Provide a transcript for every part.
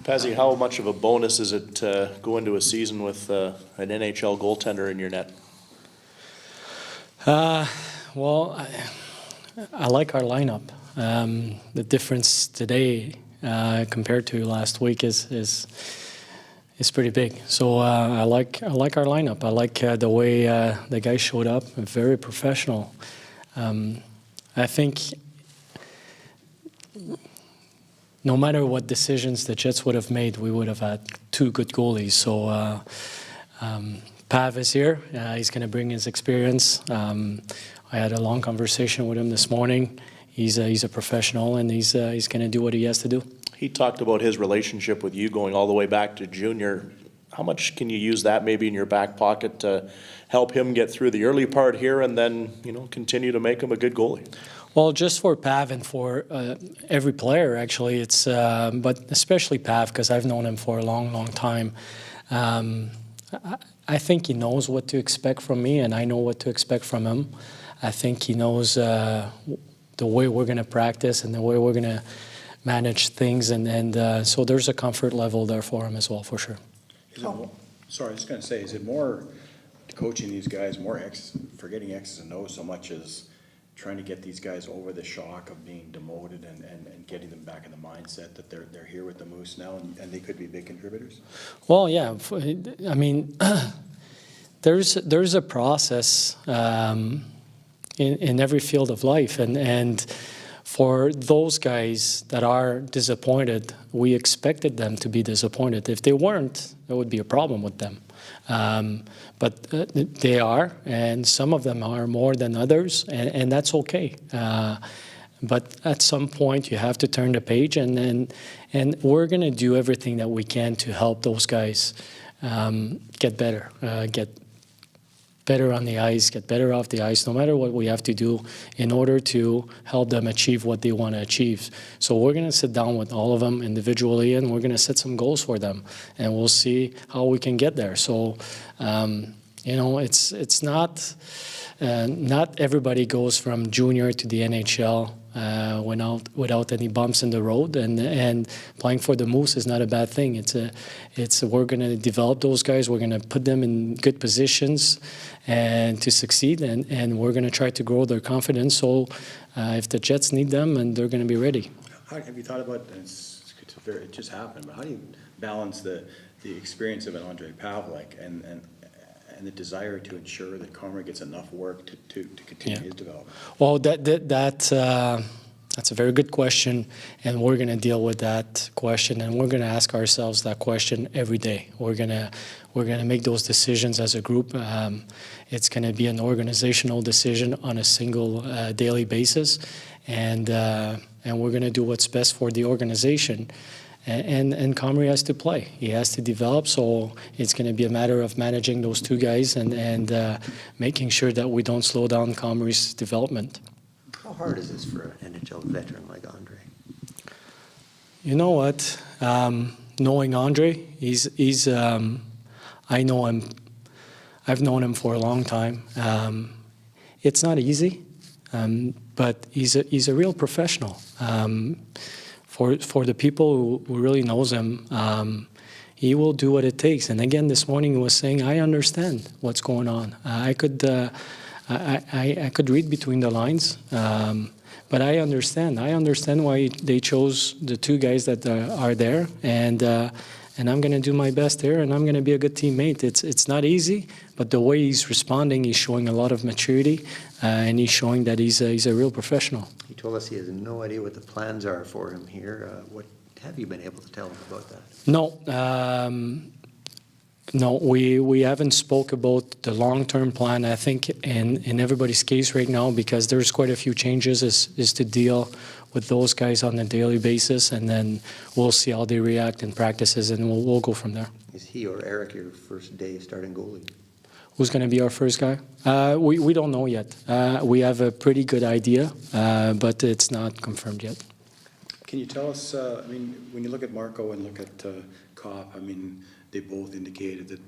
Pazzi, how much of a bonus is it to go into a season with an NHL goaltender in your net? Well, I like our lineup. The difference today compared to last week is pretty big. So I like our lineup. I like the way the guys showed up. Very professional. I think no matter what decisions the Jets would have made, we would have had two good goalies. So Pav is here. He's going to bring his experience. I had a long conversation with him this morning. He's a professional, and he's going to do what he has to do. He talked about his relationship with you going all the way back to junior. How much can you use that maybe in your back pocket to help him get through the early part here and then, continue to make him a good goalie? Well, just for Pav and for every player, actually, it's but especially Pav, because I've known him for a long, long time. I think he knows what to expect from me, and I know what to expect from him. I think he knows the way we're going to practice and the way we're going to manage things, and so there's a comfort level there for him as well, for sure. Sorry, I was going to say, is it more coaching these guys, more forgetting X's and O's so much as trying to get these guys over the shock of being demoted and getting them back in the mindset that they're here with the Moose now and they could be big contributors? Well, yeah. I mean, there's a process in every field of life, and for those guys that are disappointed, we expected them to be disappointed. If they weren't, there would be a problem with them. But they are, and some of them are more than others, and that's okay. But at some point, you have to turn the page, and we're going to do everything that we can to help those guys get better, get better on the ice, get better off the ice, no matter what we have to do in order to help them achieve what they want to achieve. So we're going to sit down with all of them individually, and we're going to set some goals for them, and we'll see how we can get there. So, it's not everybody goes from junior to the NHL without any bumps in the road, and playing for the Moose is not a bad thing. We're going to develop those guys. We're going to put them in good positions and to succeed, and we're going to try to grow their confidence. So if the Jets need them, and they're going to be ready. Have you thought about, and it just happened, but how do you balance the experience of an Andre Pavlik and the desire to ensure that Comrie gets enough work to continue his development? Well, that's a very good question, and we're going to deal with that question, and we're going to ask ourselves that question every day. We're going to make those decisions as a group. It's going to be an organizational decision on a single daily basis, and we're going to do what's best for the organization. And Comrie has to play. He has to develop, so it's going to be a matter of managing those two guys and making sure that we don't slow down Comrie's development. How hard is this for an NHL veteran like Andre? You know what? Knowing Andre, he's I know him. I've known him for a long time. It's not easy, but he's a real professional. For the people who really knows him, he will do what it takes. And again, this morning he was saying, "I understand what's going on. I could read between the lines, but I understand. I understand why they chose the two guys that are there, and I'm going to do my best there, and I'm going to be a good teammate." It's not easy, but the way he's responding, he's showing a lot of maturity, and he's showing that he's a real professional. He told us he has no idea what the plans are for him here. What have you been able to tell him about that? No, we haven't spoke about the long-term plan. I think in everybody's case right now, because there's quite a few changes, is to deal with those guys on a daily basis, and then we'll see how they react in practices, and we'll go from there. Is he or Eric your first day starting goalie? Who's going to be our first guy? We don't know yet. We have a pretty good idea, but it's not confirmed yet. Can you tell us, when you look at Marco and look at Kopp, they both indicated that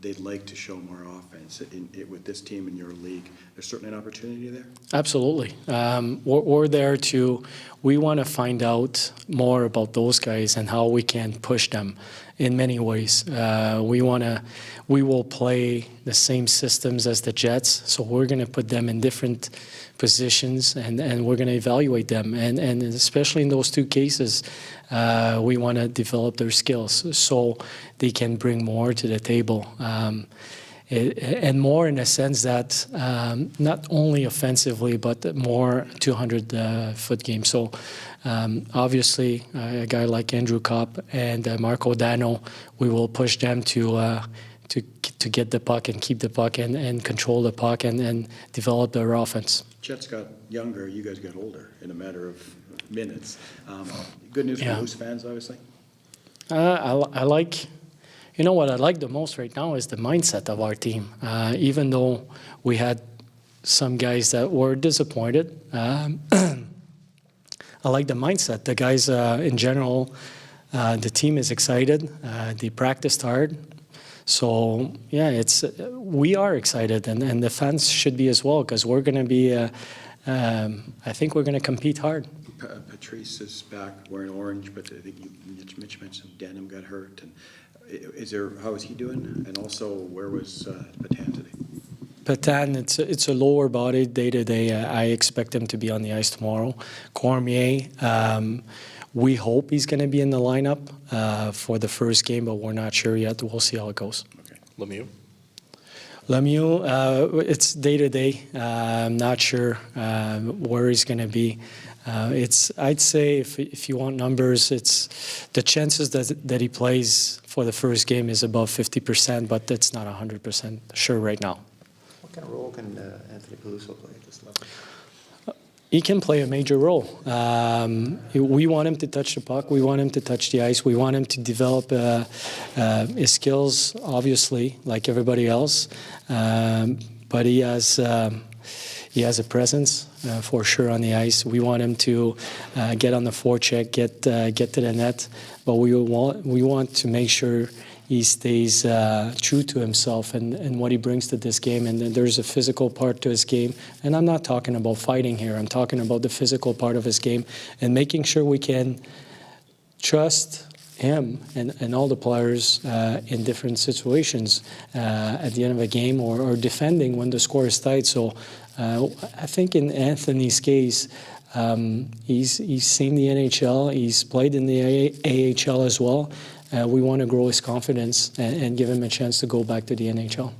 they'd like to show more offense with this team in your league. There's certainly an opportunity there. Absolutely. We're there we want to find out more about those guys and how we can push them in many ways. We will play the same systems as the Jets, so we're going to put them in different positions and we're going to evaluate them. And especially in those two cases, we want to develop their skills so they can bring more to the table. And more in the sense that not only offensively, but more 200-foot game. So obviously, a guy like Andrew Kopp and Marco Dano, we will push them to get the puck and keep the puck and control the puck and develop their offense. Jets got younger, you guys got older in a matter of minutes. Good news for Yeah. Moose fans, obviously. I like. You know what I like the most right now is the mindset of our team. Even though we had some guys that were disappointed, I like the mindset. The guys in general, the team is excited. They practiced hard. So, yeah, we are excited, and the fans should be as well, because we're going to be, I think we're going to compete hard. Patrice is back wearing orange, but I think Mitch mentioned Denim got hurt. And how is he doing? And also, where was Patan today? Patan, it's a lower body day-to-day. I expect him to be on the ice tomorrow. Cormier, we hope he's going to be in the lineup for the first game, but we're not sure yet. We'll see how it goes. Okay. Lemieux, it's day-to-day. I'm not sure where he's going to be. I'd say if you want numbers, it's the chances that he plays for the first game is above 50%, but it's not 100% sure right now. What kind of role can Anthony Peluso play at this level? He can play a major role. We want him to touch the puck. We want him to touch the ice. We want him to develop his skills, obviously, like everybody else. But he has a presence for sure on the ice. We want him to get on the forecheck, get to the net. But we want to make sure he stays true to himself and what he brings to this game. And then there's a physical part to his game. And I'm not talking about fighting here. I'm talking about the physical part of his game and making sure we can trust him and all the players in different situations at the end of a game or defending when the score is tight. So I think in Anthony's case, he's seen the NHL. He's played in the AHL as well. We want to grow his confidence and give him a chance to go back to the NHL.